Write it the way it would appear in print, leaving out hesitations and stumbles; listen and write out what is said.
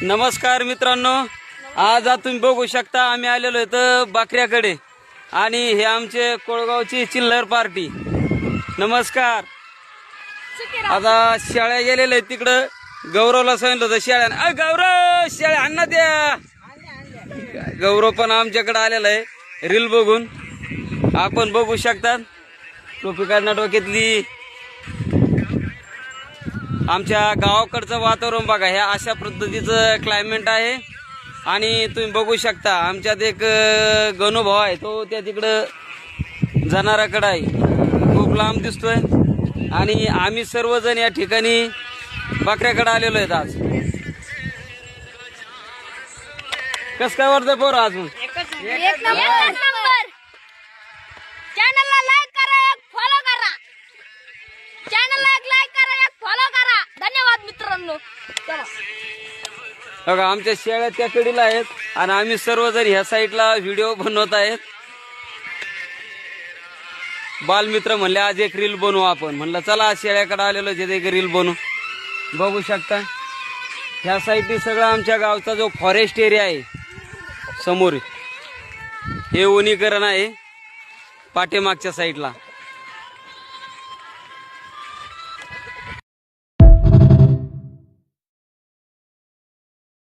नमस्कार मित्रांनो, आज तुम्ही बघू शकता आम्ही आलेलो इथं बकऱ्याकडे आणि हे आमचे कोळगावची चिल्लर पार्टी. नमस्कार. आता शेळ्या गेलेल्या आहेत तिकडं. गौरवला सांगितलं होतं शेळ्या, गौरव शेळ्या आणा द्या. गौरव पण आमच्याकडे आलेला आहे रील बघून. आपण बघू शकतात टोपी कर्नाटकातली. आमच्या गावाकडचं वातावरण बघा, ह्या अशा पद्धतीचं क्लायमेट आहे. आणि तुम्ही बघू शकता आमच्यात एक गणूभाऊ आहे, तो त्या तिकडं जनावराकडे आहे, खूप लांब दिसतोय. आणि आम्ही सर्वजण या ठिकाणी बकऱ्याकडे आलेलो आहेत आज. कस काय वाटतंय पोरं अजून? एक नंबर. चॅनलला लाईक करा, एक फॉलो करा. चॅनलला एक लाईक करा, एक फॉलो करा. धन्यवाद मित्रांनो. चला बघा आमच्या शेळ्या त्या कडीला आहेत आणि आम्ही सर्वजण ह्या साईडला व्हिडिओ बनवत आहेत. बालमित्र म्हणले आज एक रील बनवू आपण. म्हणलं चला आज शेळ्याकडे आलेलो जे एक रील बनवू. बघू शकता ह्या साईडनी सगळं आमच्या गावचा जो फॉरेस्ट एरिया आहे समोर, हे वनीकरण आहे पाठीमागच्या साईडला.